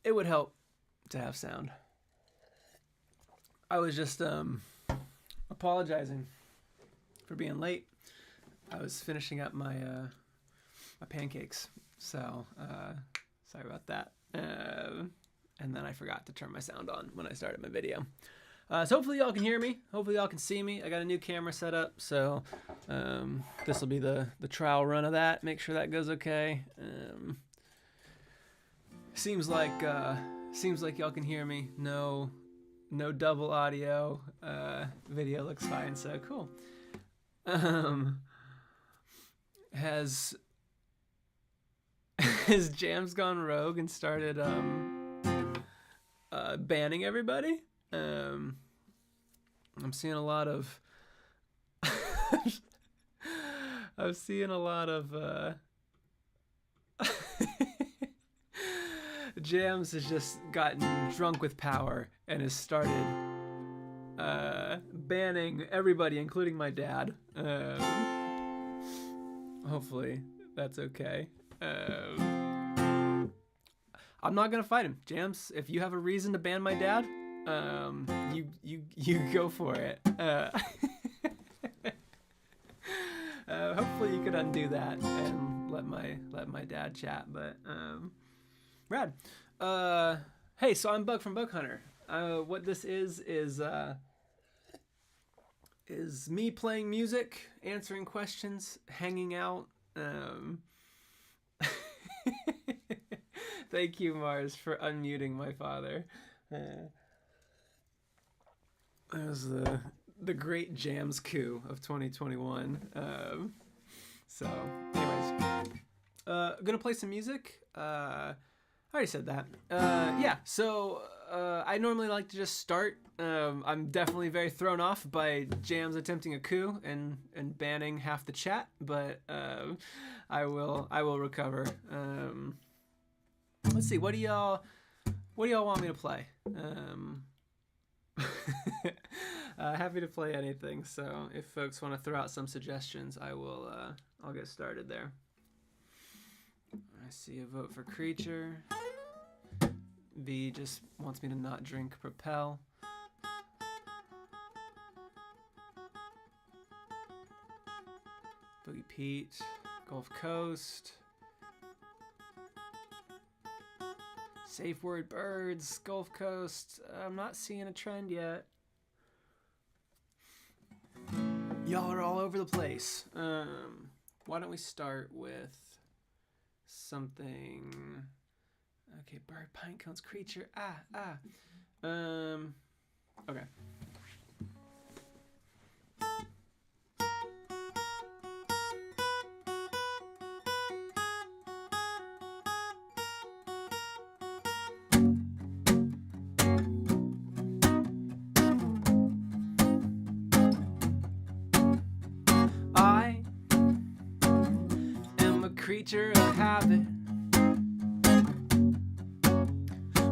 it would help to have sound. I was just apologizing for being late. I was finishing up my my pancakes, so sorry about that. And then I forgot to turn my sound on when I started my video. So hopefully y'all can hear me. Hopefully y'all can see me. I got a new camera set up, so this will be the trial run of that. Make sure that goes okay. Seems like y'all can hear me. No double audio. Video looks fine, so cool. Has Jams gone rogue and started banning everybody? I'm seeing a lot of Jams has just gotten drunk with power and has started banning everybody, including my dad. Hopefully that's okay. I'm not gonna fight him, Jams. If you have a reason to ban my dad, you go for it. Hopefully you can undo that and let my dad chat. But rad. Hey, so I'm Bug from Bug Hunter. What this is me playing music, answering questions, hanging out. Thank you, Mars, for unmuting my father. That was the great Jams coup of 2021. So, anyways, gonna play some music. I already said that. Yeah. So I normally like to just start. I'm definitely very thrown off by Jams attempting a coup and banning half the chat, but I will recover. Let's see. What do y'all want me to play? Happy to play anything. So if folks want to throw out some suggestions, I'll get started there. I see a vote for Creature. V just wants me to not drink Propel. Boogie Pete, Gulf Coast. Safe Word Birds, Gulf Coast. I'm not seeing a trend yet. Y'all are all over the place. Why don't we start with something... Okay, Bird, Pine Cones, Creature. Okay. I am a creature of habit.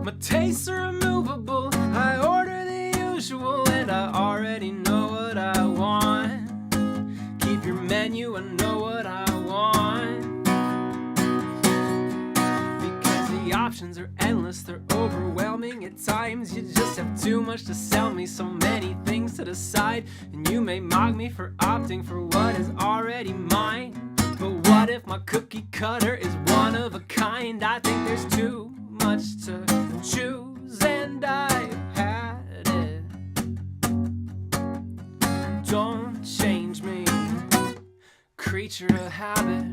My tastes are immovable. I order the usual, and I already know what I want. Keep your menu, I know what I want. Because the options are endless, they're overwhelming at times. You just have too much to sell me, so many things to decide. And you may mock me for opting for what is already mine. But what if my cookie cutter is one of a kind? I think there's too much to choose, and I've had it. Don't change me, creature of habit.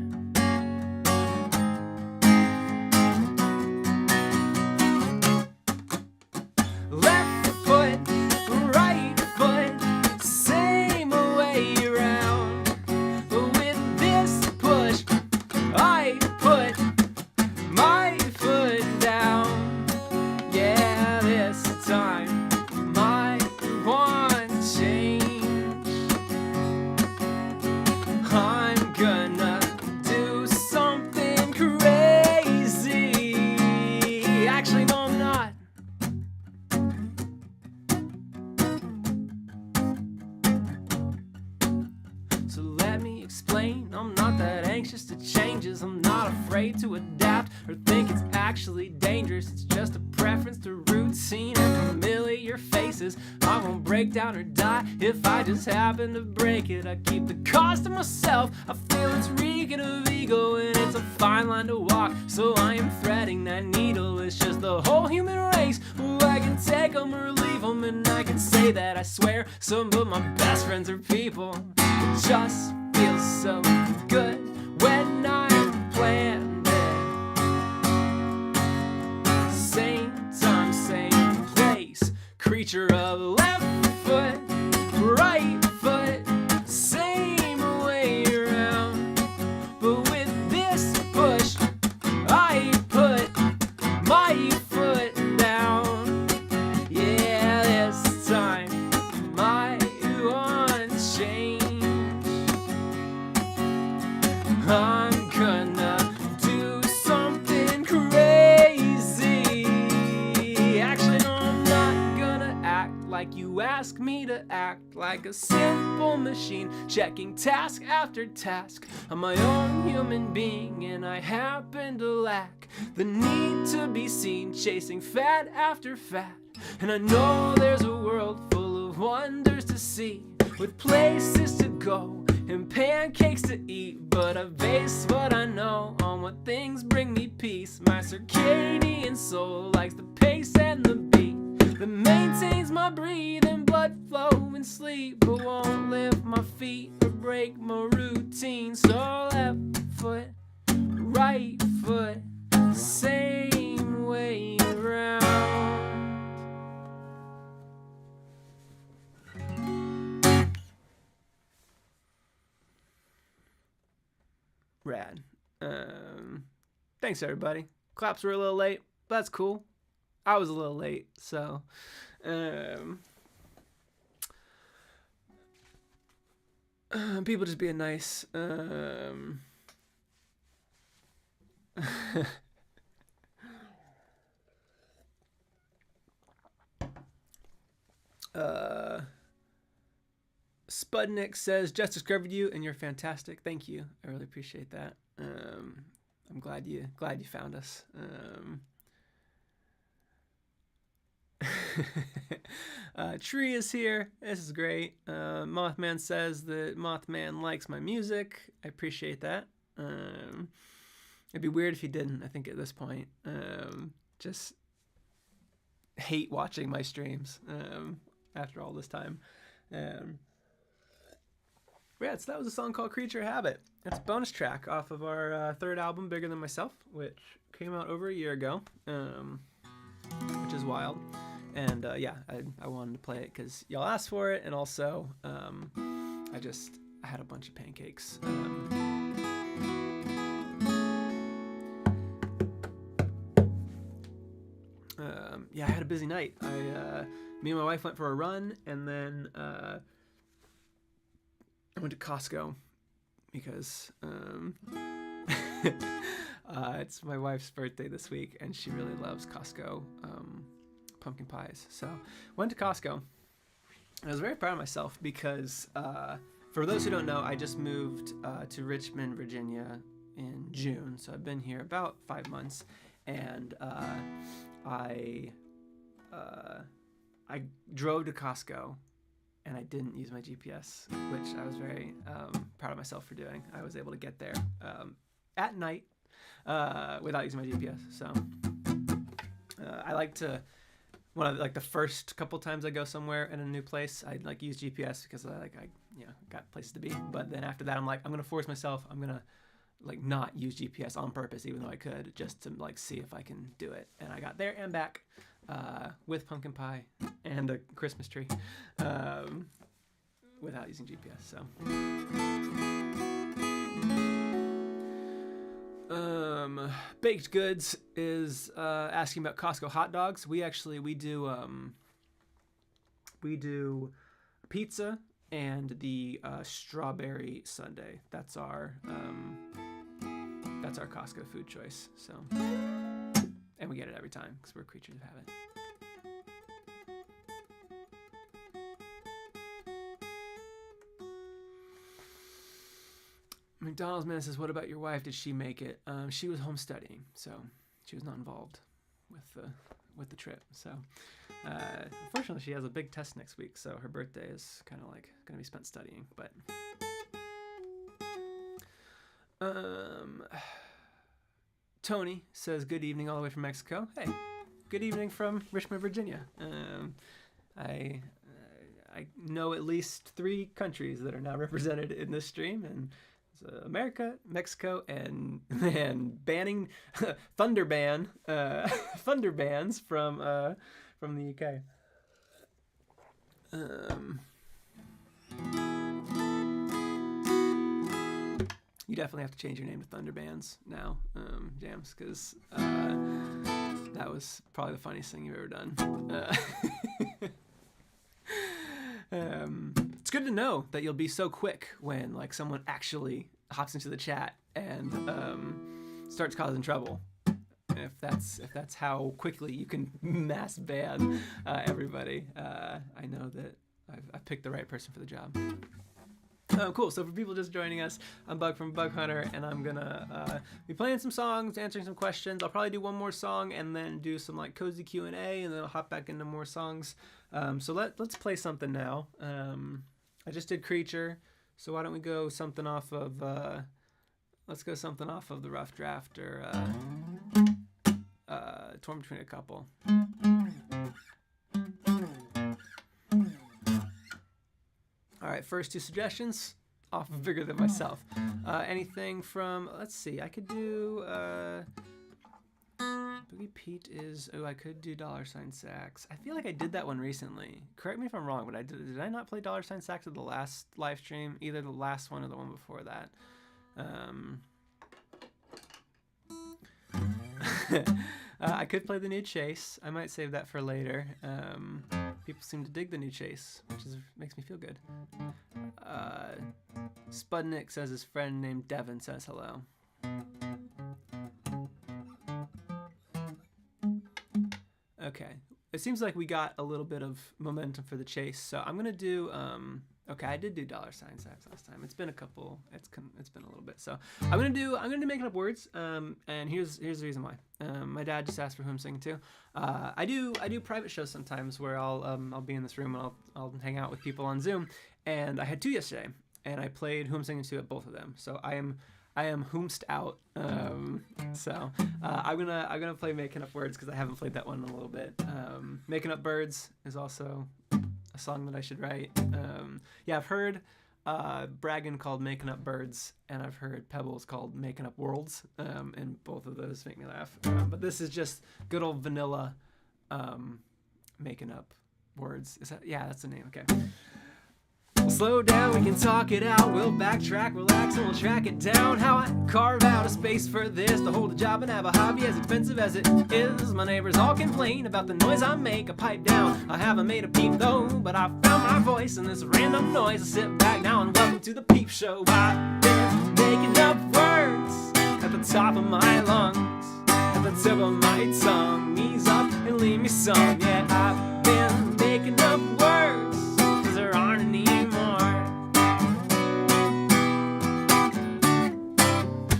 Left foot, right foot, same way around. But with this push, I put my foot down. Yeah, this time might want change. I'm gonna do 'cause I'm not afraid to adapt or think it's actually dangerous. It's just a preference to routine and familiar faces. I won't break down or die if I just happen to break it. I keep the cost to myself. I feel it's reeking of ego, and it's a fine line to walk, so I am threading that needle. It's just the whole human race. Ooh, I can take them or leave them, and I can say that I swear some of my best friends are people. It just feels so good when I'm planned it. Same time, same place. Creature of left foot, right foot, same way around. But with this push, I put my foot down. Yeah, this time my wants change. I'm gonna do something crazy. Actually, no, I'm not gonna act like you ask me to act, like a simple machine, checking task after task. I'm my own human being, and I happen to lack the need to be seen, chasing fad after fad. And I know there's a world full of wonders to see, with places to go and pancakes to eat. But I base what I know on what things bring me peace. My circadian soul likes the pace and the beat that maintains my breathing, blood flow, and sleep, but won't lift my feet or break my routine. So left foot, right foot, same way around. Rad. Thanks everybody. Claps were a little late, but that's cool. I was a little late, so people just being nice. Spudnik says, just discovered you and you're fantastic. Thank you. I really appreciate that. I'm glad you found us. Tree is here. This is great. Mothman says that Mothman likes my music. I appreciate that. It'd be weird if he didn't, I think, at this point. Just hate watching my streams after all this time. Yeah, so that was a song called Creature Habit. It's a bonus track off of our third album, Bigger Than Myself, which came out over a year ago, which is wild. And yeah, I wanted to play it because y'all asked for it, and also I had a bunch of pancakes. Yeah, I had a busy night. Me and my wife went for a run, and then I went to Costco because it's my wife's birthday this week, and she really loves Costco pumpkin pies. So went to Costco. I was very proud of myself because for those who don't know, I just moved to Richmond, Virginia in June. So I've been here about 5 months, and I drove to Costco, and I didn't use my GPS, which I was very proud of myself for doing. I was able to get there at night without using my GPS. So I like to, the first couple times I go somewhere in a new place, I use GPS because I got places to be. But then after that, I'm gonna force myself. I'm gonna not use GPS on purpose, even though I could, just to see if I can do it. And I got there and back with pumpkin pie and a Christmas tree without using GPS. So Baked Goods is asking about Costco hot dogs. We do pizza and the strawberry sundae. That's our Costco food choice. So, and we get it every time because we're creatures of habit. McDonald's man says, what about your wife? Did she make it? She was home studying, so she was not involved with the trip. So unfortunately, she has a big test next week, so her birthday is kind of like going to be spent studying. But Tony says, good evening all the way from Mexico. Hey, good evening from Richmond, Virginia. I know at least 3 countries that are now represented in this stream, and it's America, Mexico, and banning thunder bans from the UK. You definitely have to change your name to Thunder Bands now, Jams, because that was probably the funniest thing you've ever done. It's good to know that you'll be so quick when like someone actually hops into the chat and starts causing trouble. If that's how quickly you can mass ban everybody, I know that I've picked the right person for the job. Oh, cool. So for people just joining us, I'm Bug from Bug Hunter, and I'm gonna be playing some songs, answering some questions. I'll probably do one more song and then do some like cozy Q&A, and then I'll hop back into more songs. So let's play something now. I just did Creature, so why don't we go something off of let's go something off of the Rough Draft or Torn Between a Couple. All right, first 2 suggestions off of Bigger Than Myself. Anything from, let's see, I could do, Boogie Pete is, I could do $sign Sax. I feel like I did that one recently. Correct me if I'm wrong, but did I not play $sign Sax at the last live stream? Either the last one or the one before that. I could play the new Chase. I might save that for later. People seem to dig the new Chase, which makes me feel good. Spudnik says his friend named Devin says hello. Okay, it seems like we got a little bit of momentum for the Chase, so I'm gonna do. Okay, I did do $sign Sax last time. It's been a couple. It's been a little bit. So I'm gonna do Making Up Words. And here's the reason why. My dad just asked for who I'm singing to. I do private shows sometimes where I'll be in this room and I'll hang out with people on Zoom. And I had 2 yesterday, and I played who I'm singing to at both of them. So I am whomst out. So I'm gonna play Making Up Words because I haven't played that one in a little bit. Making Up Birds is also a song that I should write. Yeah, I've heard Braggin called Making Up Birds, and I've heard Pebbles called Making Up Worlds, and both of those make me laugh. But this is just good old vanilla Making Up Words. Yeah, that's the name. Okay. We'll slow down, we can talk it out. We'll backtrack, relax, and we'll track it down. How I carve out a space for this to hold a job and have a hobby as expensive as it is. My neighbors all complain about the noise I make. I pipe down, I haven't made a peep though, but I found my voice in this random noise. I sit back now and welcome to the peep show. I've been making up words at the top of my lungs, at the tip of my tongue. Ease up and leave me some. Yeah, I've been making up words, 'cause there aren't any.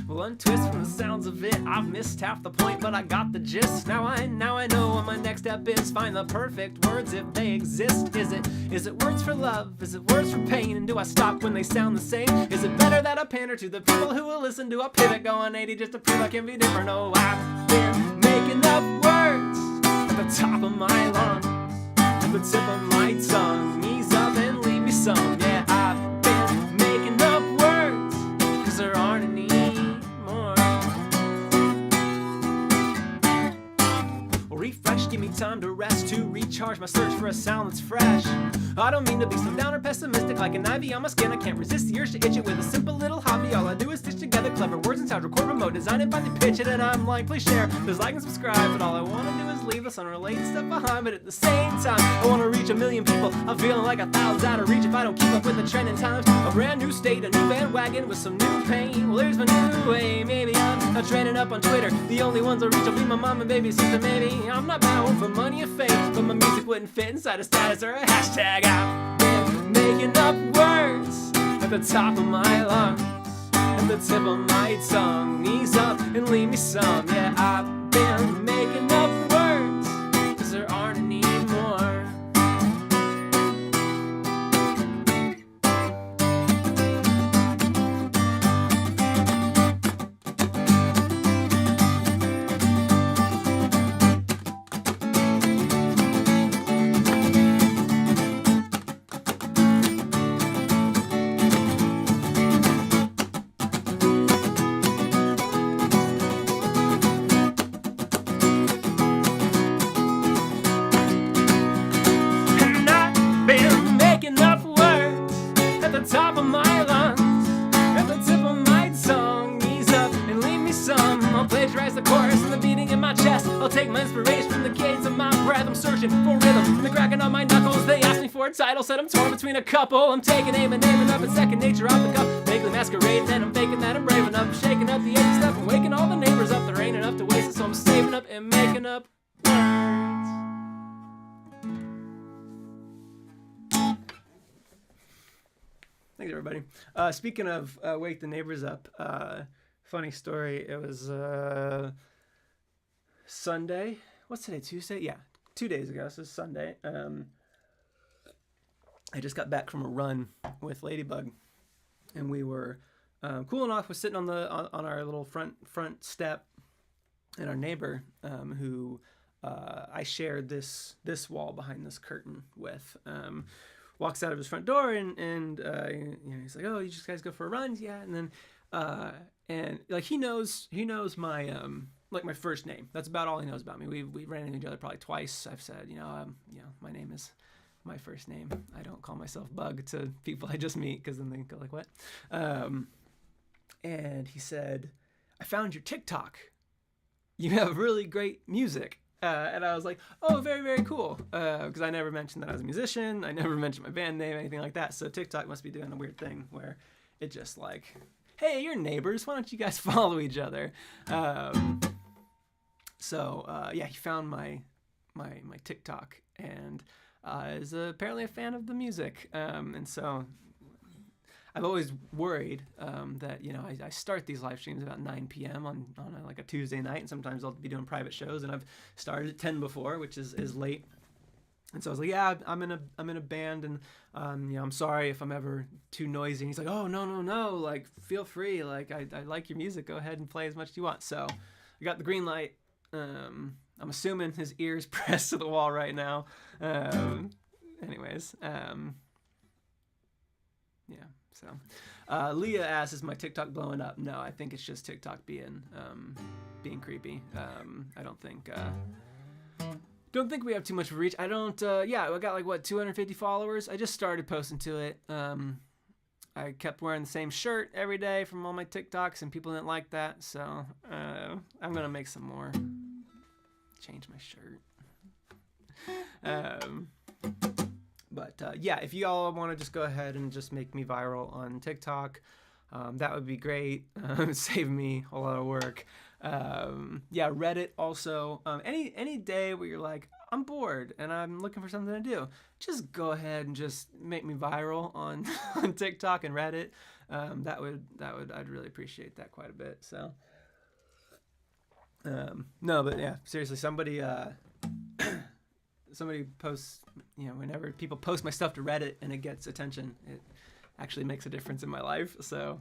One twist from the sounds of it, I've missed half the point, but I got the gist. Now I know what my next step is. Find the perfect words if they exist. Is it words for love? Is it words for pain? And do I stop when they sound the same? Is it better that I pander to the people who will listen? Do I pivot going 80 just to prove I can be different? Oh, I've been making up words at the top of my lungs, at the tip of my tongue. Ease up and leave me some. Yeah, I've been making up words, 'cause there aren't any. Refresh, give me time to rest, to recharge my search for a sound that's fresh. I don't mean to be so down or pessimistic, like an ivy on my skin. I can't resist the urge to itch it with a simple little hobby. All I do is stitch together clever words and sound, record remote, design and finally pitch it. And I'm like, please share, please like and subscribe. But all I want to do is leave us unrelated stuff behind. But at the same time, I want to reach 1 million people. I'm feeling like 1,000's out of reach if I don't keep up with the trending times. A brand new state, a new bandwagon with some new pain. Well, here's my new way. Maybe I'm not trending up on Twitter. The only ones I reach will be my mom and baby sister. Maybe I'm not bound for money or fame, but my music wouldn't fit inside a status or a hashtag. I've been making up words at the top of my lungs, at the tip of my tongue. Ease up and leave me some. Yeah, I've been making up words, 'cause there aren't any more. Top of my lungs, at the tip of my tongue. Ease up and leave me some. I'll plagiarize the chorus and the beating in my chest. I'll take my inspiration from the cadence of my breath. I'm searching for rhythm and the cracking of my knuckles. They asked me for a title, said I'm torn between a couple. I'm taking aim and naming up a second nature off the cuff. Vaguely masquerading and I'm faking that I'm brave enough. I'm shaking up the edgy stuff and waking all the neighbors up. There ain't enough to waste it, so I'm saving up and making up words. Thanks, everybody. Speaking of wake the neighbors up, funny story. It was Sunday. What's today? Tuesday? Yeah, 2 days ago. So it's Sunday. I just got back from a run with Ladybug, and we were cooling off. We're sitting on our little front step, and our neighbor, who I shared this wall behind this curtain with. Walks out of his front door and he's like, oh, you just guys go for a run? Yeah. And then and like he knows my like my first name. That's about all he knows about me. We ran into each other probably twice. I've said, my name is my first name. I don't call myself Bug to people I just meet, because then they go like, what? And he said, I found your TikTok. You have really great music. And I was like, oh, very, very cool. Because I never mentioned that I was a musician. I never mentioned my band name, anything like that. So TikTok must be doing a weird thing where it just like, hey, you're neighbors. Why don't you guys follow each other? Yeah, he found my TikTok and is apparently a fan of the music. And so I've always worried that, I start these live streams about 9 p.m. on like a Tuesday night, and sometimes I'll be doing private shows, and I've started at 10 before, which is late. And so I was like, yeah, I'm in a band, and I'm sorry if I'm ever too noisy. And he's like, oh, no, like feel free, like I like your music, go ahead and play as much as you want. So I got the green light. I'm assuming his ear's pressed to the wall right now. Yeah. So, Leah asks, "Is my TikTok blowing up?" No, I think it's just TikTok being creepy. I don't think we have too much reach. I don't. I got 250 followers. I just started posting to it. I kept wearing the same shirt every day from all my TikToks, and people didn't like that. So I'm gonna make some more. Change my shirt. If you all want to just go ahead and just make me viral on TikTok, that would be great. Save me a lot of work. Reddit also. Any day where you're like, I'm bored and I'm looking for something to do, just go ahead and just make me viral on on TikTok and Reddit. I'd really appreciate that quite a bit. So, seriously, somebody posts, whenever people post my stuff to Reddit and it gets attention, it actually makes a difference in my life. So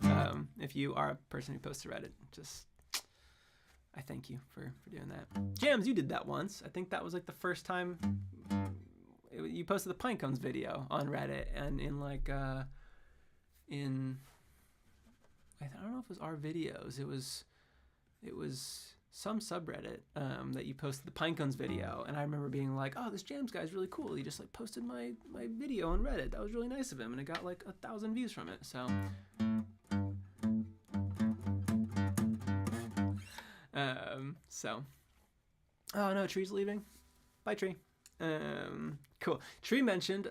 if you are a person who posts to Reddit, I thank you for doing that. Jams, you did that once. I think that was like the first time you posted the pine cones video on Reddit, and I don't know if it was our videos. It was some subreddit that you posted the pine cones video, and I remember being like, oh, this Jams guy's really cool. He just posted my video on Reddit. That was really nice of him, and it got 1,000 views from it. So oh no, Tree's leaving. Bye, Tree. Cool. Tree mentioned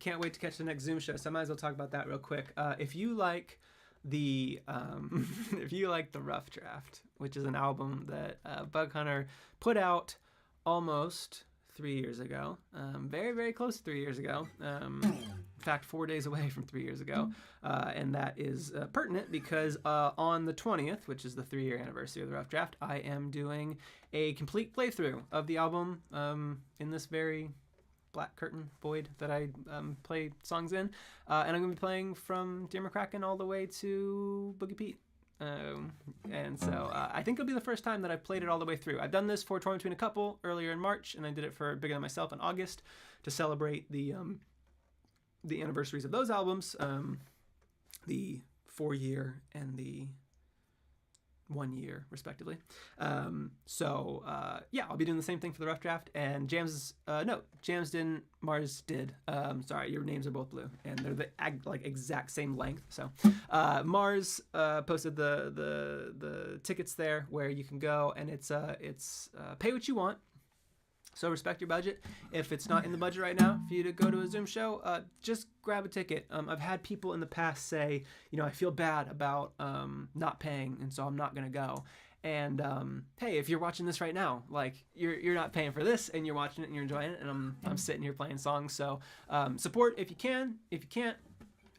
can't wait to catch the next Zoom show, so I might as well talk about that real quick. If you like the Rough Draft, which is an album that Bug Hunter put out almost 3 years ago, very, very close to 3 years ago, fact 4 days away from 3 years ago, and that is pertinent because on the 20th, which is the 3-year anniversary of the Rough Draft, I am doing a complete playthrough of the album in this very black curtain void that I play songs in, and I'm going to be playing from Dear McCracken all the way to Boogie Pete. And so I think it'll be the first time that I've played it all the way through. I've done this for Torn Between a Couple earlier in March, and I did it for Bigger Than Myself in August to celebrate the anniversaries of those albums, the 4-year and the 1 year respectively. Yeah, I'll be doing the same thing for the Rough Draft, and Jams didn't, Mars did. Sorry, your names are both blue and they're the exact same length. So Mars posted the tickets there where you can go, and it's pay what you want. So respect your budget. If it's not in the budget right now for you to go to a Zoom show, just grab a ticket. I've had people in the past say, I feel bad about not paying, and so I'm not going to go. And hey, if you're watching this right now, like you're not paying for this, and you're watching it and you're enjoying it, and I'm sitting here playing songs. So support if you can. If you can't,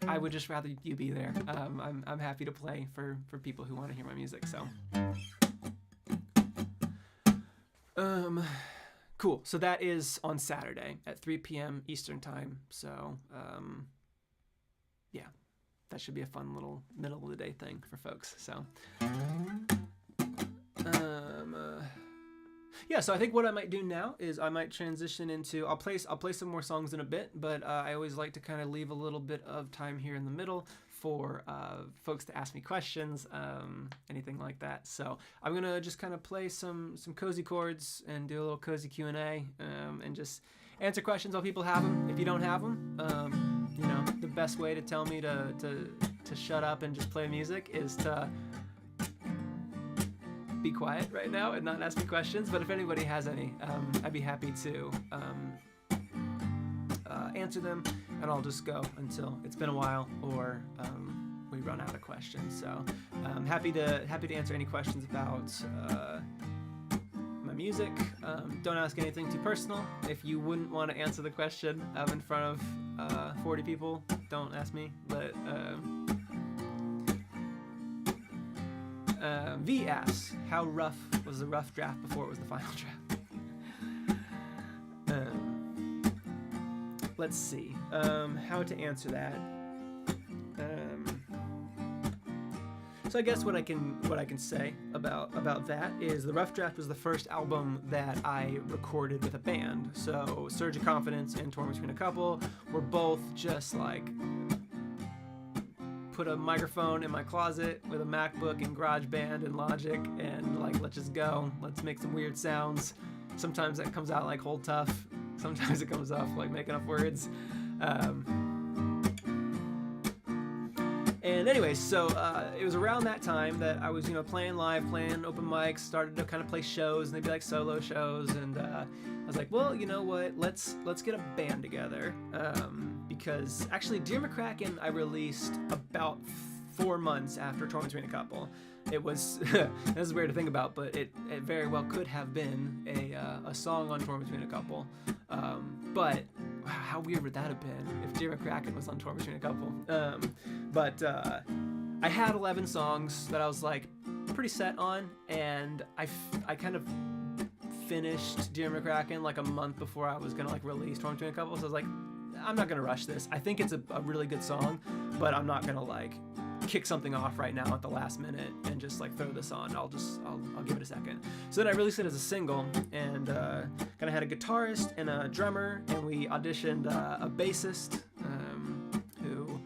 I would just rather you be there. I'm happy to play for people who want to hear my music. So. Cool. So that is on Saturday at 3 p.m. Eastern time. So, yeah, that should be a fun little middle of the day thing for folks. So, yeah. So I think what I might do now is I might transition into I'll play some more songs in a bit, but I always like to kind of leave a little bit of time here in the middle for folks to ask me questions, anything like that. So I'm gonna just kind of play some cozy chords and do a little cozy Q&A, and just answer questions while people have them. If you don't have them, the best way to tell me to shut up and just play music is to be quiet right now and not ask me questions. But if anybody has any, I'd be happy to answer them, and I'll just go until it's been a while or we run out of questions. So I'm happy to answer any questions about my music. Don't ask anything too personal. If you wouldn't want to answer the question in front of 40 people, don't ask me. But V asks, how rough was the Rough Draft before it was the final draft? Let's see how to answer that. So I guess what I can say about that is the Rough Draft was the first album that I recorded with a band. So Surge of Confidence and Torn Between a Couple were both just like put a microphone in my closet with a MacBook and GarageBand and Logic, and like, let's just go. Let's make some weird sounds. Sometimes that comes out like Hold Tough. Sometimes it comes off like making up words. And anyway, so it was around that time that I was, playing live, playing open mics, started to kind of play shows, and they'd be like solo shows, and I was like, well, you know what? Let's get a band together, because actually, Dear McCracken I released about 4 months after Torn Between a Couple. It was this is weird to think about, but it very well could have been a song on Torn Between a Couple. But how weird would that have been if Dear McCracken was on Torn Between a Couple? But I had 11 songs that I was like pretty set on, and I kind of finished Dear McCracken like a month before I was gonna like release Torn Between a Couple. So I was like, I'm not gonna rush this. I think it's a really good song, but I'm not gonna like kick something off right now at the last minute and just like throw this on. I'll give it a second. So then I released it as a single, and kind of had a guitarist and a drummer, and we auditioned a bassist who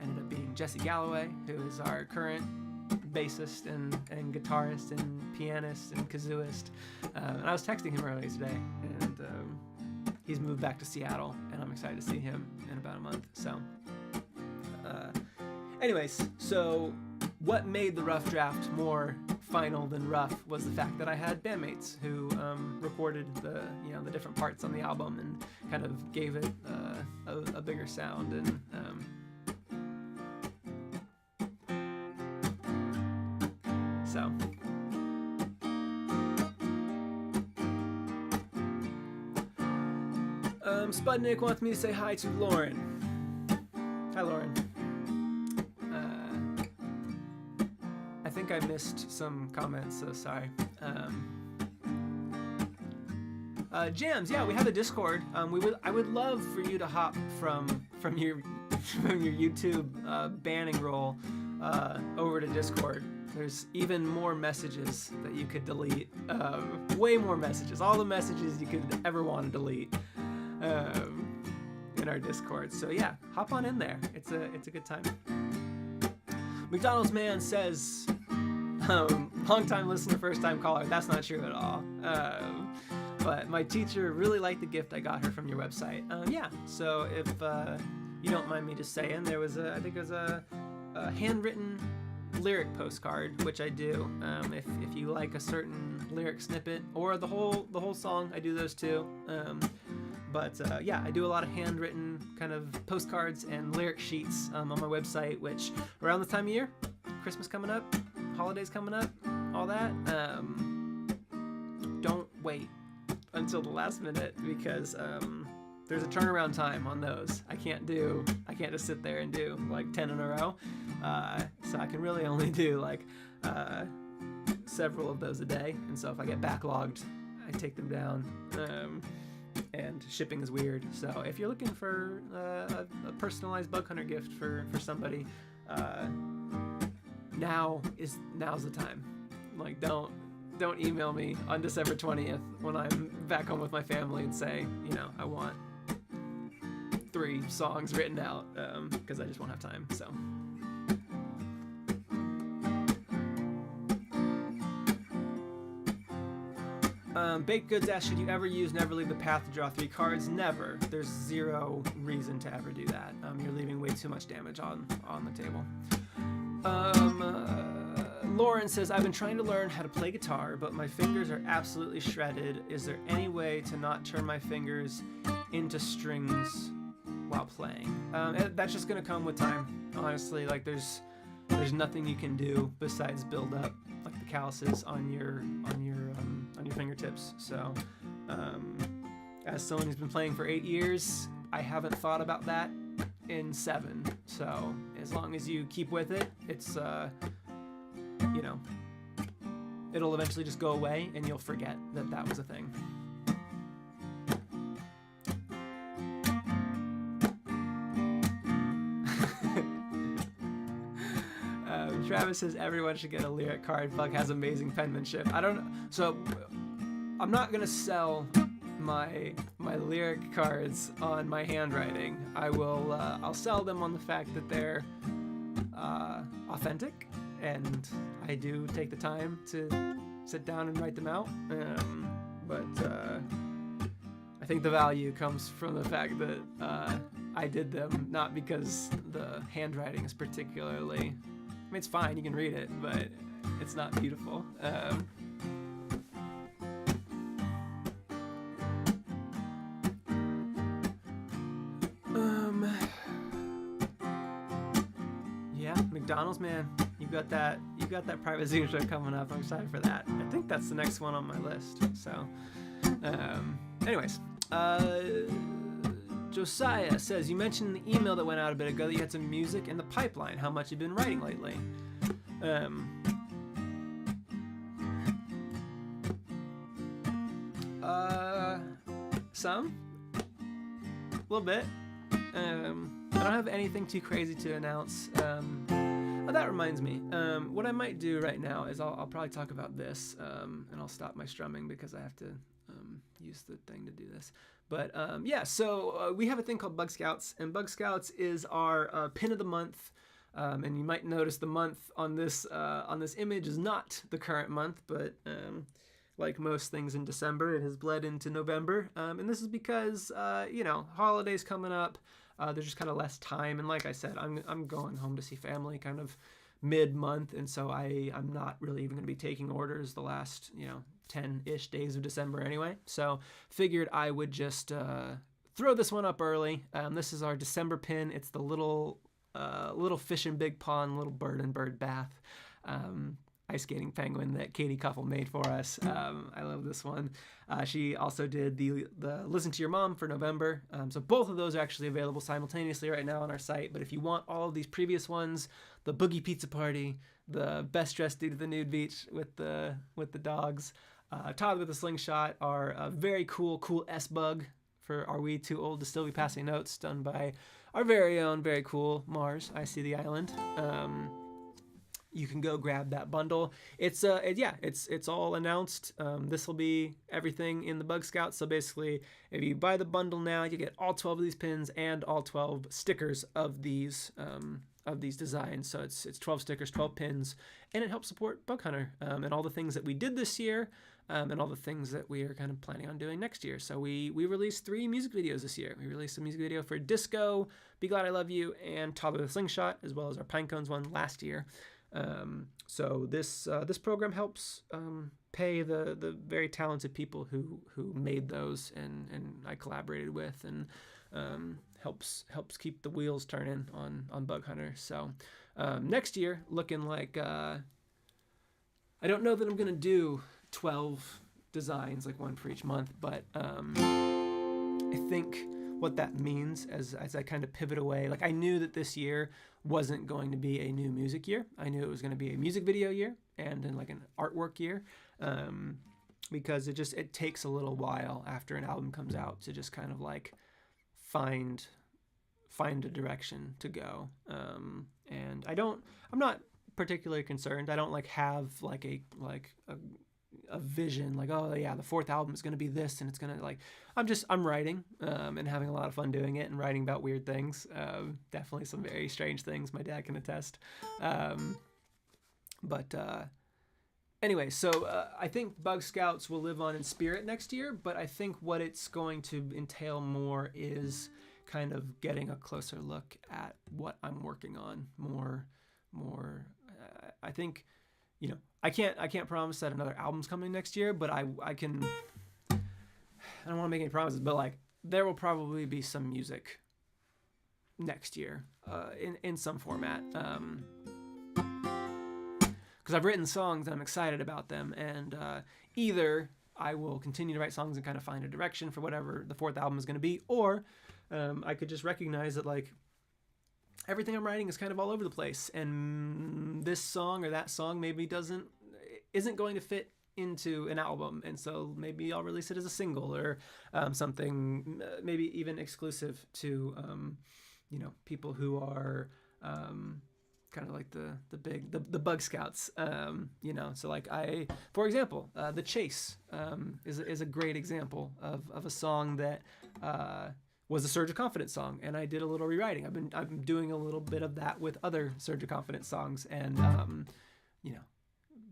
ended up being Jesse Galloway, who is our current bassist and guitarist and pianist and kazooist. And I was texting him earlier today, and he's moved back to Seattle, and I'm excited to see him in about a month. So anyways, so what made the Rough Draft more final than rough was the fact that I had bandmates who recorded the different parts on the album and kind of gave it a bigger sound. And so Spudnik wants me to say hi to Lauren. Hi, Lauren. I think I missed some comments, so sorry. Jams, yeah, we have a Discord. I would love for you to hop from your YouTube banning role over to Discord. There's even more messages that you could delete. Way more messages. All the messages you could ever want to delete in our Discord. So yeah, hop on in there. It's a good time. McDonald's Man says, long time listener, first time caller. That's not true at all. But my teacher really liked the gift I got her from your website. Yeah, so if you don't mind me just saying, there was I think it was a handwritten lyric postcard, which I do. If you like a certain lyric snippet or the whole song, I do those too. But yeah, I do a lot of handwritten kind of postcards and lyric sheets on my website, which around this time of year, Christmas coming up, holidays coming up, all that, don't wait until the last minute, because there's a turnaround time on those. I can't just sit there and do like 10 in a row. So I can really only do like several of those a day. And so if I get backlogged, I take them down. And shipping is weird. So if you're looking for a personalized bug hunter gift for somebody, now's the time. Like, don't email me on December 20th when I'm back home with my family and say, I want 3 songs written out, because I just won't have time. So. Baked Goods asks, should you ever use Never Leave the Path to draw 3 cards? Never. There's zero reason to ever do that. You're leaving way too much damage on the table. Lauren says, I've been trying to learn how to play guitar, but my fingers are absolutely shredded. Is there any way to not turn my fingers into strings while playing? That's just gonna come with time, honestly. Like there's nothing you can do besides build up like the calluses on your fingertips. So as someone who's been playing for 8 years, I haven't thought about that in 7. So as long as you keep with it, it's it'll eventually just go away and you'll forget that was a thing. Travis says everyone should get a lyric card. Bug has amazing penmanship. I don't know. So I'm not gonna sell my lyric cards on my handwriting. I'll sell them on the fact that they're authentic, and I do take the time to sit down and write them out. But I think the value comes from the fact that I did them, not because the handwriting is particularly. I mean, it's fine, you can read it, but it's not beautiful. Yeah, McDonald's Man, you got that private Zoom show coming up. I'm excited for that. I think that's the next one on my list. So, anyways, Josiah says, you mentioned in the email that went out a bit ago that you had some music in the pipeline. How much you've been writing lately? Some. A little bit. I don't have anything too crazy to announce. Oh, that reminds me. What I might do right now is I'll probably talk about this, and I'll stop my strumming because I have to use the thing to do this. But yeah, so we have a thing called Bug Scouts, and Bug Scouts is our pin of the month. And you might notice the month on this image is not the current month, but like most things in December, it has bled into November. And this is because holidays coming up. There's just kind of less time, and like I said, I'm going home to see family kind of mid-month, and so I'm not really even going to be taking orders the last 10-ish days of December anyway. So figured I would just throw this one up early. This is our December pin. It's the little fish in big pond, little bird and bird bath. ice skating penguin that Katie Cuffle made for us. I love this one. She also did the Listen to Your Mom for November. So both of those are actually available simultaneously right now on our site. But if you want all of these previous ones, the Boogie Pizza Party, the Best Dressed Dude at the Nude Beach with the dogs, Todd with the Slingshot, our very cool S-Bug for Are We Too Old to Still Be Passing Notes, done by our very own, very cool Mars, I See the Island. You can go grab that bundle. It's all announced. This will be everything in the Bug Scout. So basically, if you buy the bundle now, you get all 12 of these pins and all 12 stickers of these designs. So it's 12 stickers, 12 pins, and it helps support Bug Hunter and all the things that we did this year, and all the things that we are kind of planning on doing next year. So we released 3 music videos this year. We released a music video for Disco, Be Glad I Love You, and Toddler with a Slingshot, as well as our Pinecones one last year. So this program helps pay the very talented people who made those and I collaborated with, and helps keep the wheels turning on Bug Hunter. So next year, looking like I don't know that I'm gonna do 12 designs, like one for each month, but I think what that means as I kind of pivot away, like I knew that this year wasn't going to be a new music year. I knew it was going to be a music video year and then like an artwork year, because it takes a little while after an album comes out to just kind of like find a direction to go. And I'm not particularly concerned. I don't like have like a vision, like, oh yeah, the 4th album is going to be this, and it's going to like, I'm writing, and having a lot of fun doing it and writing about weird things. Definitely some very strange things, my dad can attest. Anyway, so I think Bug Scouts will live on in spirit next year, but I think what it's going to entail more is kind of getting a closer look at what I'm working on more. I think, you know, I can't promise that another album's coming next year, but I can. I don't want to make any promises, but like there will probably be some music next year, in some format. Because I've written songs and I'm excited about them, and either I will continue to write songs and kind of find a direction for whatever the 4th album is going to be, or I could just recognize that like everything I'm writing is kind of all over the place, and this song or that song maybe isn't going to fit into an album, and so maybe I'll release it as a single or something, maybe even exclusive to people who are kind of like the Bug Scouts, so like for example, The Chase is a great example of a song that was a Surge of Confidence song, and I did a little rewriting. I'm doing a little bit of that with other Surge of Confidence songs, and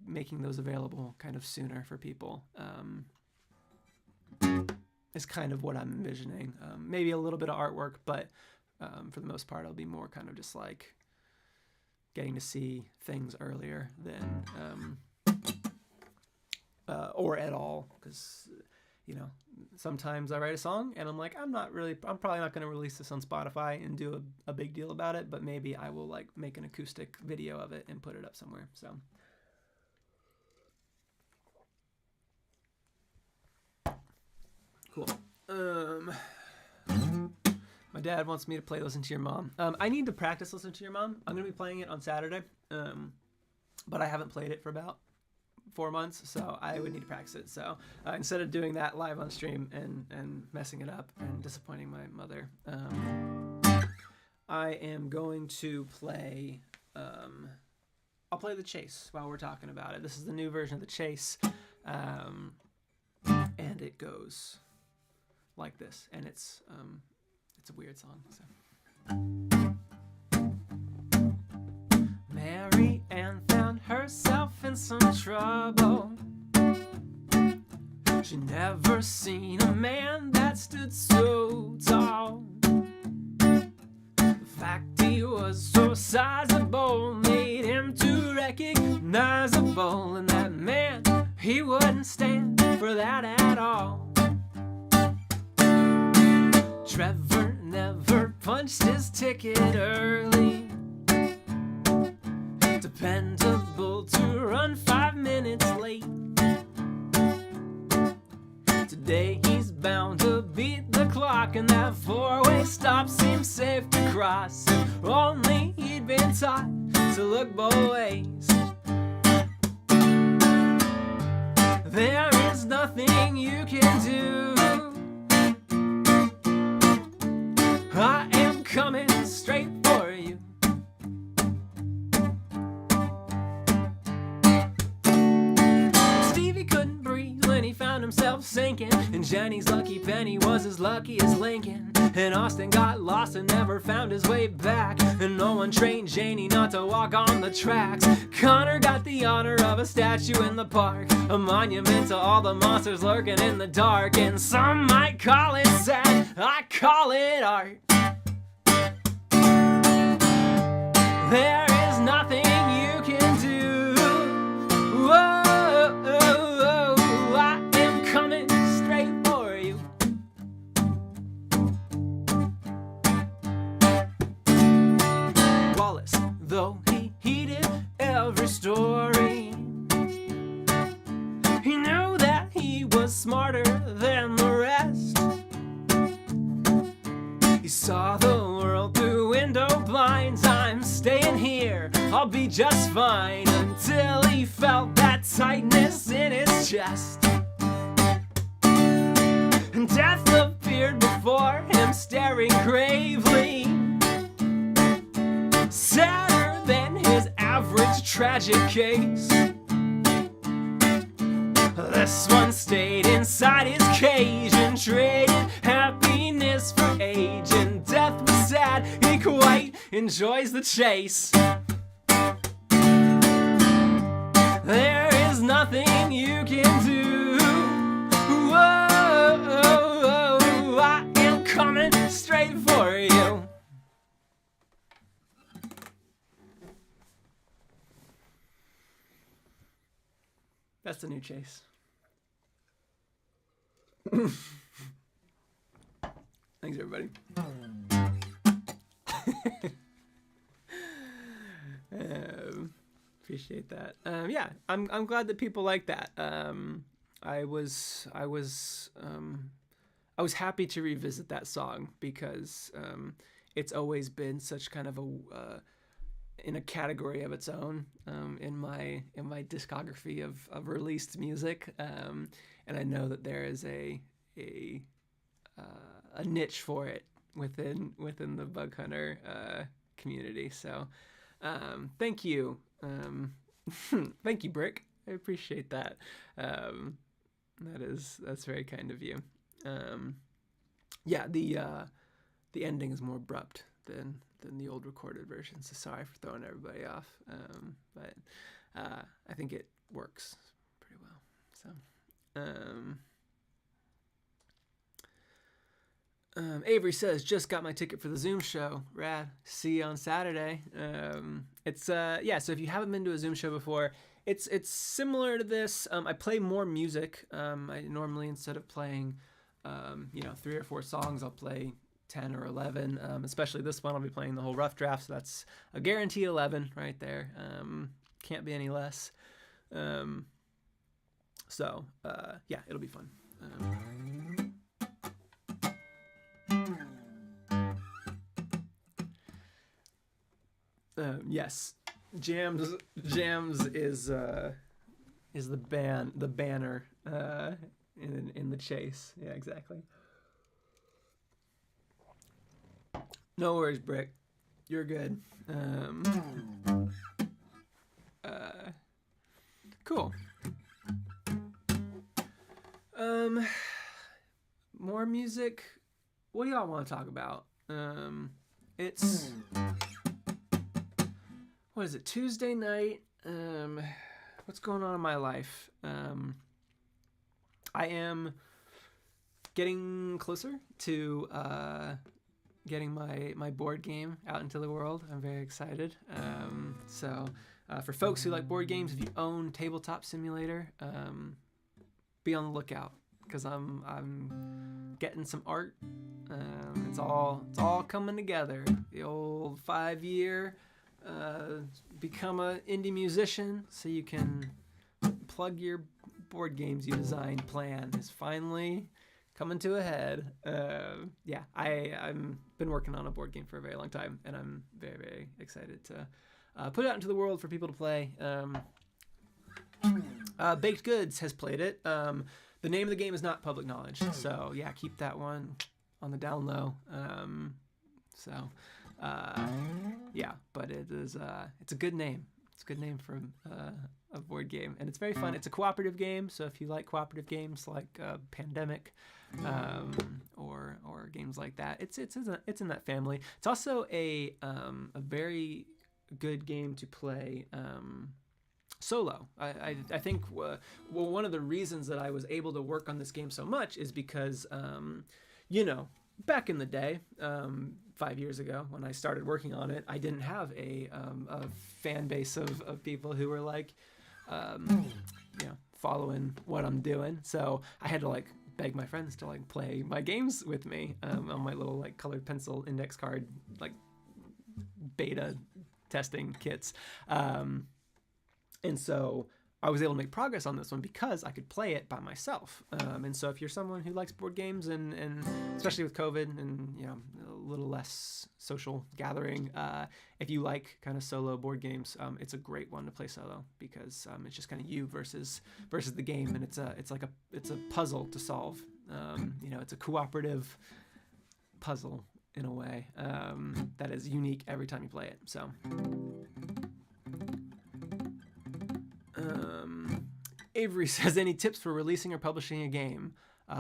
making those available kind of sooner for people is kind of what I'm envisioning. Maybe a little bit of artwork, but for the most part, it'll be more kind of just like getting to see things earlier than or at all, because sometimes I write a song and I'm like, I'm probably not going to release this on Spotify and do a big deal about it, but maybe I will like make an acoustic video of it and put it up somewhere. So cool. My dad wants me to play Listen to Your Mom. I need to practice Listen to Your Mom. I'm going to be playing it on Saturday, but I haven't played it for about 4 months, so I would need to practice it. So instead of doing that live on stream and messing it up and disappointing my mother, I am going to play, I'll play The Chase while we're talking about it. This is the new version of The Chase, and it goes like this, and it's a weird song. So. Mary Ann found herself in some trouble. She never seen a man that stood so tall. The fact he was so sizable made him too recognizable, and that man, he wouldn't stand for that at all. Trevor never punched his ticket early to dependable to run 5 minutes late. Today he's bound to beat the clock, and that 4-way stop seems safe to cross. If only he'd been taught to look both ways. There is nothing you can do. I am coming straight for you. Stevie couldn't breathe when he found himself sinking, and Jenny's lucky penny was as lucky as Lincoln. And Austin got lost and never found his way back, and no one trained Janie not to walk on the tracks. Connor got the honor of a statue in the park, a monument to all the monsters lurking in the dark. And some might call it sad, I call it art. There is nothing you can do. Whoa, I am coming straight for you. Wallace, though he heeded every story, he knew that he was smarter than the rest. He saw the world through window blinds. I'm staying here, I'll be just fine, until he felt that tightness in his chest. And death appeared before him, staring gravely, sadder than his average tragic case. This one stayed inside his cage and traded happiness for age. And death was sad, he quite enjoys the chase. There is nothing you can do. Whoa, I am coming straight for you. That's the new Chase. Thanks, everybody. Appreciate that. Yeah, I'm glad that people like that. I was happy to revisit that song because it's always been such kind of a in a category of its own in my discography of released music, and I know that there is a niche for it within the bug hunter community. So thank you. Thank you, Brick. I appreciate that. That's very kind of you. Yeah, the ending is more abrupt than the old recorded version, so sorry for throwing everybody off. But I think it works pretty well. So Avery says, just got my ticket for the Zoom show. Rad. See you on Saturday. It's yeah, so if you haven't been to a Zoom show before, it's similar to this. I play more music. I normally, instead of playing 3 or 4 songs, I'll play 10 or 11. Especially this one, I'll be playing the whole rough draft, so that's a guaranteed 11 right there. Can't be any less. So yeah, it'll be fun. Yes, Jams is the banner in the chase. Yeah, exactly. No worries, Brick. You're good. Cool. More music. What do y'all want to talk about? It's what is it? Tuesday night. What's going on in my life? I am getting closer to getting my board game out into the world. I'm very excited. So for folks who like board games, if you own Tabletop Simulator, be on the lookout, because I'm getting some art. It's all coming together. The old 5-year become an indie musician so you can plug your board games you designed plan is finally coming to a head. Yeah, I'm been working on a board game for a very long time, and I'm very, very excited to put it out into the world for people to play. Baked Goods has played it. The name of the game is not public knowledge, so yeah, keep that one on the down low. Yeah, but it is it's a good name. It's a good name for a board game, and it's very fun. It's a cooperative game, so if you like cooperative games like Pandemic, or games like that, it's in that family. It's also a very good game to play solo. I think one of the reasons that I was able to work on this game so much is because back in the day, 5 years ago when I started working on it, I didn't have a fan base of people who were like following what I'm doing. So I had to like beg my friends to like play my games with me on my little like colored pencil index card like beta testing kits. And so I was able to make progress on this one because I could play it by myself. And so if you're someone who likes board games and especially with COVID and a little less social gathering, if you like kind of solo board games, it's a great one to play solo because it's just kind of you versus the game, and it's a puzzle to solve. It's a cooperative puzzle in a way that is unique every time you play it. So. Avery says, any tips for releasing or publishing a game?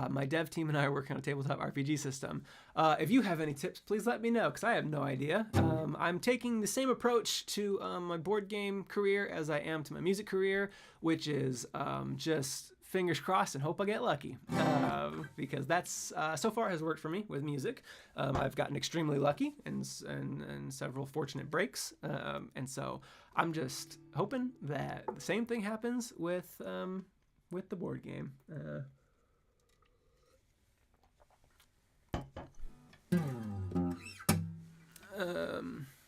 My dev team and I are working on a tabletop RPG system. If you have any tips, please let me know, because I have no idea. I'm taking the same approach to my board game career as I am to my music career, which is just fingers crossed and hope I get lucky, because that's so far has worked for me with music. I've gotten extremely lucky and several fortunate breaks, and so I'm just hoping that the same thing happens with the board game.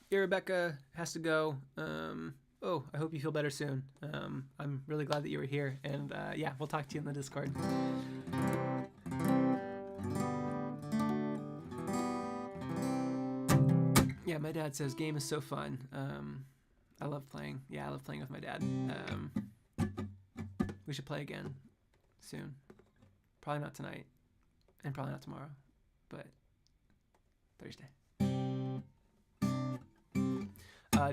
Rebecca has to go. I hope you feel better soon. I'm really glad that you were here, and yeah, we'll talk to you in the Discord. Yeah, my dad says game is so fun. I love playing. Yeah, I love playing with my dad. We should play again soon. Probably not tonight, and probably not tomorrow, but Thursday.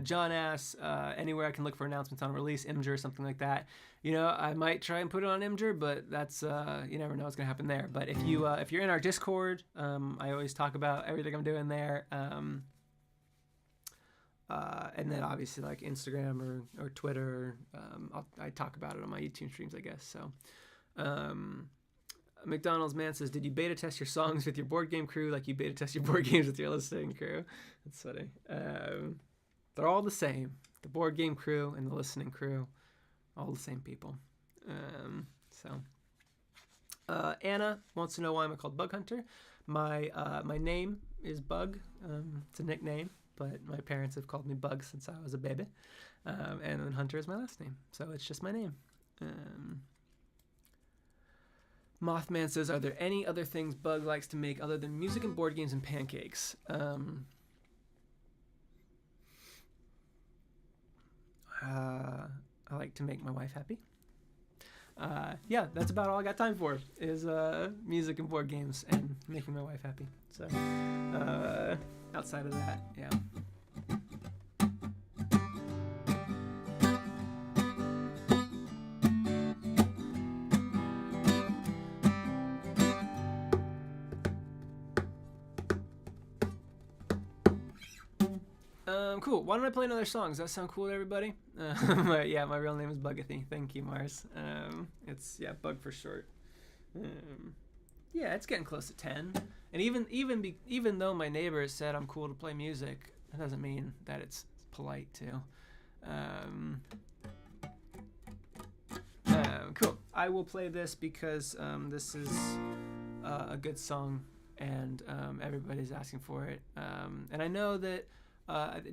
John asks, anywhere I can look for announcements on release, Imgur or something like that. I might try and put it on Imgur, but that's you never know what's gonna happen there. But if you're in our Discord, I always talk about everything I'm doing there. And then obviously like Instagram or Twitter, I talk about it on my YouTube streams, I guess. So, McDonald's man says, did you beta test your songs with your board game crew like you beta test your board games with your listening crew? That's funny. They're all the same. The board game crew and the listening crew, all the same people. Anna wants to know why I'm called Bug Hunter. My name is Bug. It's a nickname, but my parents have called me Bug since I was a baby. And then Hunter is my last name, so it's just my name. Mothman says, are there any other things Bug likes to make other than music and board games and pancakes? I like to make my wife happy. Yeah, that's about all I got time for is music and board games and making my wife happy. So outside of that, yeah. Cool. Why don't I play another song? Does that sound cool to everybody? My real name is Bugathy. Thank you, Mars. It's Bug for short. It's getting close to 10. And even though my neighbors said I'm cool to play music, that doesn't mean that it's polite to. Cool. I will play this because this is a good song and everybody's asking for it. And I know that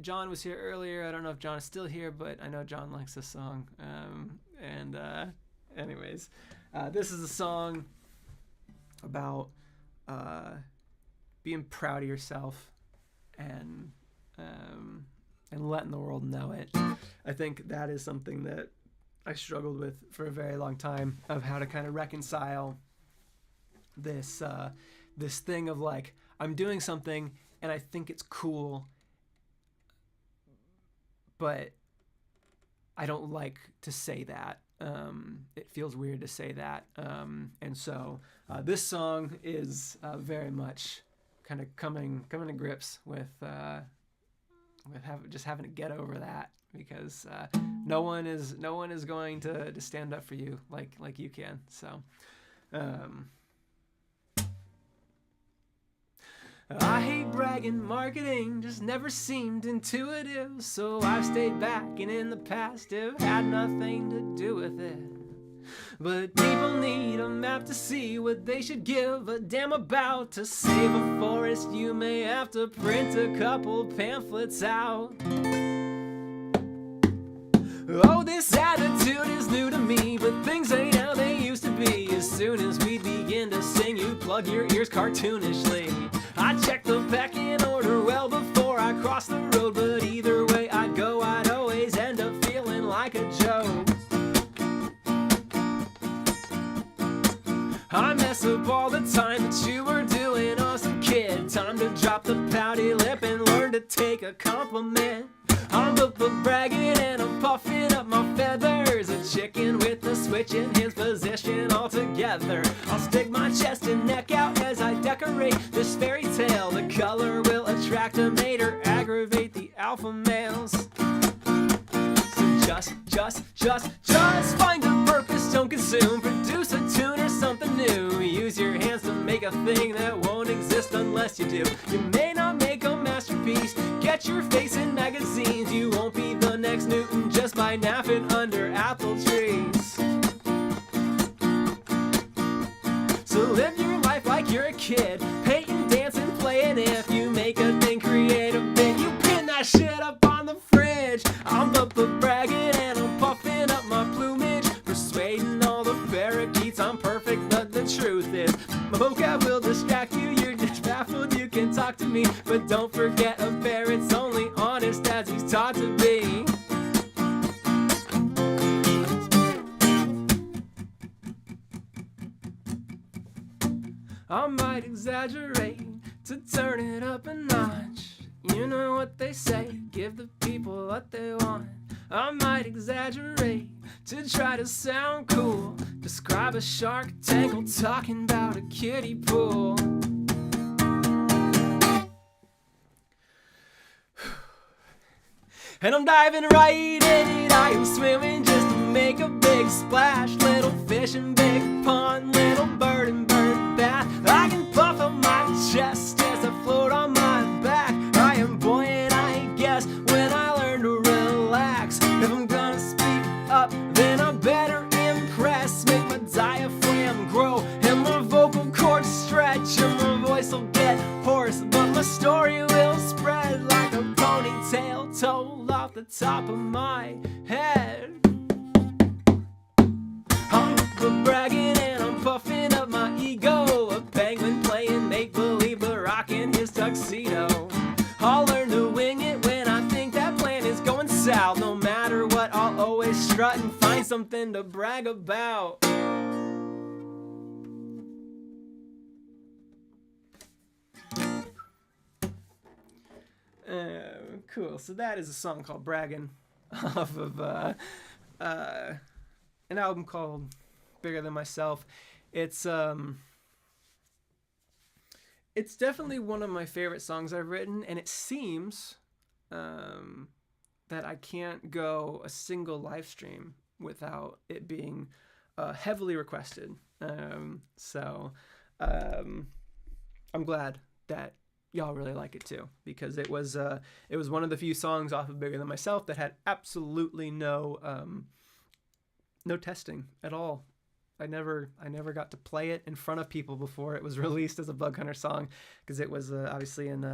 John was here earlier. I don't know if John is still here, but I know John likes this song. Anyways, this is a song about being proud of yourself and letting the world know it. I think that is something that I struggled with for a very long time, of how to kind of reconcile this thing of like, I'm doing something and I think it's cool, but I don't like to say that. It feels weird to say that. And so this song is very much kind of coming to grips with having to get over that, because no one is going to stand up for you like you can. So I hate bragging, marketing just never seemed intuitive, so I've stayed back and in the past have had nothing to do with it. But people need a map to see what they should give a damn about. To save a forest, you may have to print a couple pamphlets out. Oh, this attitude is new to me, but things ain't how they used to be. As soon as we begin to sing, you plug your ears cartoonishly. I check the pecking order well before I cross the road, but either way I'd go, I'd always end up feeling like a joke. I mess up all the time, but you were doing awesome, kid. Time to drop the pouty lip and learn to take a compliment. I'm bragging and I'm puffing up my feathers, a chicken with a switch in his position altogether. I'll stick my chest and neck out as I decorate this fairy tale. The color will attract a mate or aggravate the alpha males. So just find a purpose, don't consume. Produce a tune or something new. Use your hands to make a thing that won't exist unless you do. You may not make a masterpiece, get your face in magazines. You won't be the next Newton just by napping under apple trees. So live your life like you're a kid, painting, dancing, playing. If you make a thing, create a bit. You pin that shit up on the fridge. I'm bragging and I'm puffing up my plumage, persuading all the parakeets I'm perfect, but the truth is my vocab will distract you. You're just baffled, you can talk to me, but don't forget a parrot's only honest as he's taught to be. I might exaggerate to turn it up a notch. You know what they say, give the people what they want. I might exaggerate to try to sound cool. Describe a shark tangle talking about a kiddie pool. And I'm diving right in it, I am swimming just to make a big splash. Little fish in big pond, little bird in bird bath. I can puff on my chest as I float on my back. I am buoyant, I guess, when I learn to relax. If I'm gonna speak up, then I better impress. Make my diaphragm grow and my vocal cords stretch, and my voice will get hoarse, but my story will spread like a ponytail told off the top of my head. I'm bragging and I'm puffing up my ego, a penguin playing make-believe but rocking his tuxedo. I'll learn to wing it when I think that plan is going south. No matter what, I'll always strut and find something to brag about. Cool, so that is a song called Braggin' off of an album called Bigger Than Myself. It's definitely one of my favorite songs I've written, and it seems that I can't go a single live stream without it being heavily requested. So I'm glad that y'all really like it too, because it was one of the few songs off of Bigger Than Myself that had absolutely no testing at all. I never got to play it in front of people before it was released as a Bug Hunter song, because it was obviously in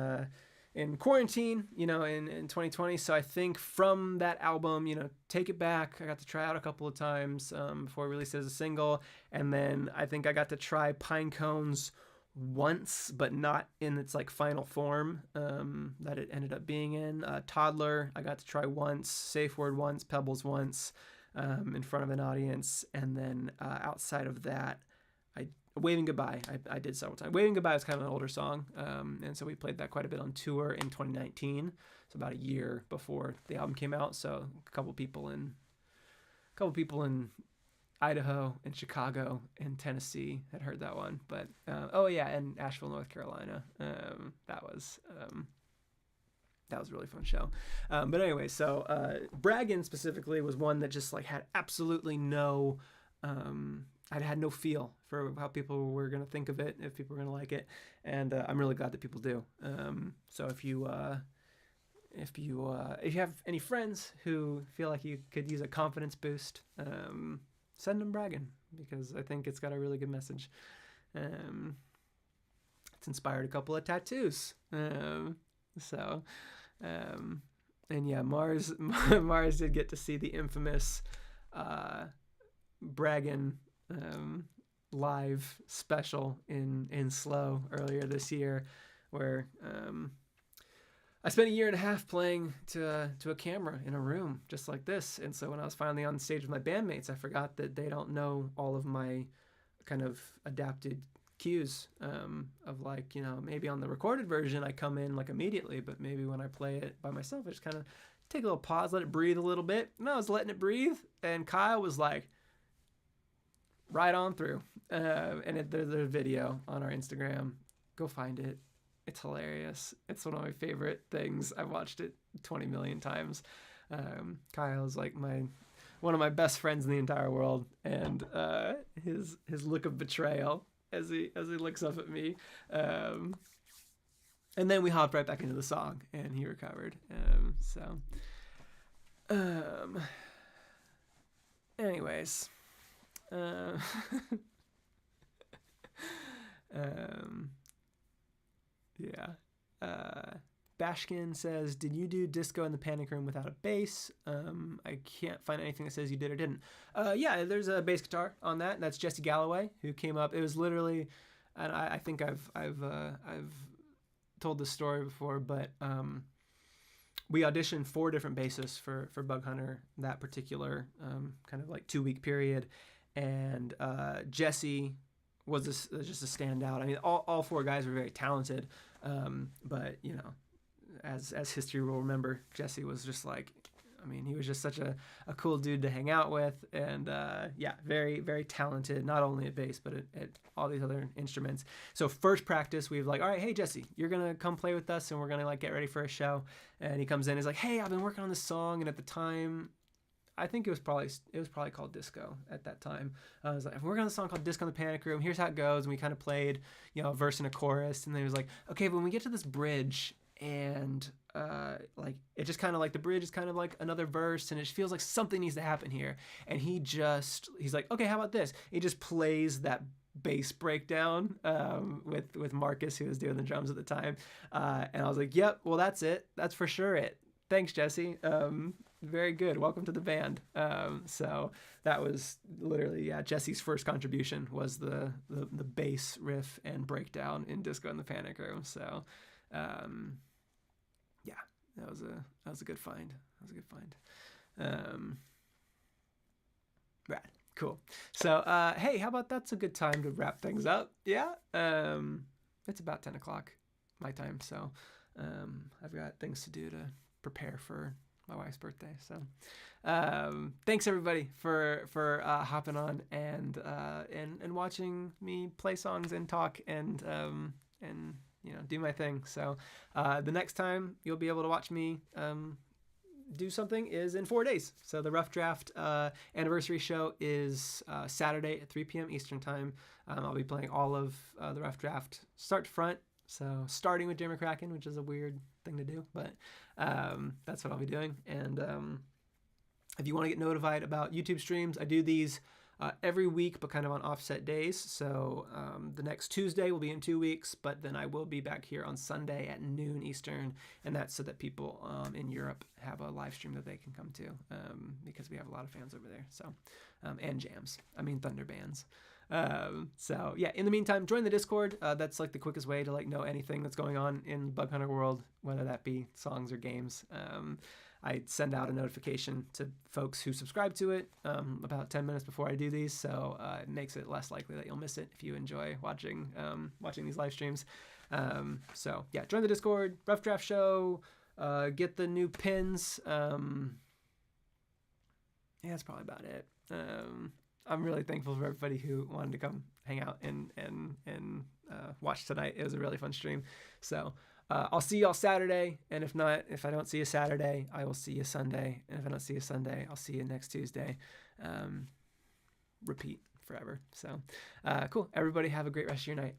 in quarantine, you know, in 2020. So I think from that album, you know, Take It Back, I got to try out a couple of times before I released it as a single. And then I think I got to try Pine Cones once, but not in its like final form that it ended up being in. Toddler, I got to try once, Safe Word once, Pebbles once in front of an audience. And then outside of that, Waving Goodbye, I did several times. Waving Goodbye was kind of an older song, and so we played that quite a bit on tour in 2019. So about a year before the album came out. So a couple people in Idaho and Chicago and Tennessee had heard that one. But and Asheville, North Carolina. That was a really fun show. But anyway, so Braggin' specifically was one that just like had absolutely no. I had no feel for how people were going to think of it, if people were going to like it, and I'm really glad that people do. So if you have any friends who feel like you could use a confidence boost, send them Braggin', because I think it's got a really good message. It's inspired a couple of tattoos. And yeah, Mars did get to see the infamous Braggin' live special in Slow earlier this year, where I spent a year and a half playing to a camera in a room just like this. And so when I was finally on stage with my bandmates, I forgot that they don't know all of my kind of adapted cues of like, you know, maybe on the recorded version I come in like immediately, but maybe when I play it by myself I just kind of take a little pause, let it breathe a little bit. And I was letting it breathe, and Kyle was like, right on through. There's a video on our Instagram. Go find it. It's hilarious. It's one of my favorite things. I've watched it 20 million times. Kyle's like one of my best friends in the entire world, and his look of betrayal as he looks up at me. And then we hopped right back into the song, and he recovered. Anyways. Bashkin says, did you do Disco in the Panic Room without a bass? I can't find anything that says you did or didn't. Yeah, there's a bass guitar on that. That's Jesse Galloway, who came up. It was literally, and I think I've told this story before, but we auditioned 4 different bassists for Bug Hunter that particular kind of like 2-week period. And Jesse was just a standout. I mean, all 4 guys were very talented, but you know, as history will remember, Jesse was just like, I mean, he was just such a cool dude to hang out with, and yeah, very, very talented, not only at bass, but at all these other instruments. So first practice, we were like, all right, hey, Jesse, you're going to come play with us, and we're going to like get ready for a show. And he comes in, he's like, hey, I've been working on this song, and at the time, I think it was probably called Disco at that time. I was like, I'm working on a song called Disco in the Panic Room. Here's how it goes. And we kind of played, you know, a verse and a chorus. And then he was like, okay, but when we get to this bridge, and like it just kind of like the bridge is kind of like another verse, and it feels like something needs to happen here. And he's like, okay, how about this? He just plays that bass breakdown with Marcus, who was doing the drums at the time. And I was like, yep, well, that's it. That's for sure it. Thanks, Jesse. Very good. Welcome to the band. So that was literally, yeah, Jesse's first contribution was the bass riff and breakdown in Disco in the Panic Room. So, yeah, that was a good find. Rad. Cool. So, hey, how about that's a good time to wrap things up? Yeah. It's about 10 o'clock my time. So, I've got things to do to prepare for my wife's birthday. So thanks everybody for hopping on and watching me play songs and talk and you know, do my thing. So the next time you'll be able to watch me do something is in 4 days. So the Rough Draft anniversary show is Saturday at 3 p.m. Eastern time. I'll be playing all of the Rough Draft start to front. So starting with Jim McCracken, which is a weird thing to do, but that's what I'll be doing. And if you want to get notified about YouTube streams, I do these every week, but kind of on offset days. So the next Tuesday will be in 2 weeks, but then I will be back here on Sunday at noon Eastern, and that's so that people in Europe have a live stream that they can come to, because we have a lot of fans over there. So and jams. I mean Thunder bands. So yeah, in the meantime, join the Discord. That's like the quickest way to like know anything that's going on in Bug Hunter world, whether that be songs or games. I send out a notification to folks who subscribe to it about 10 minutes before I do these, so it makes it less likely that you'll miss it if you enjoy watching these live streams. So yeah, join the Discord, Rough Draft Show, get the new pins. Yeah, that's probably about it. I'm really thankful for everybody who wanted to come hang out and watch tonight. It was a really fun stream. So I'll see y'all Saturday, and if I don't see you Saturday, I will see you Sunday, and if I don't see you Sunday, I'll see you next Tuesday. Repeat forever. So cool. Everybody have a great rest of your night.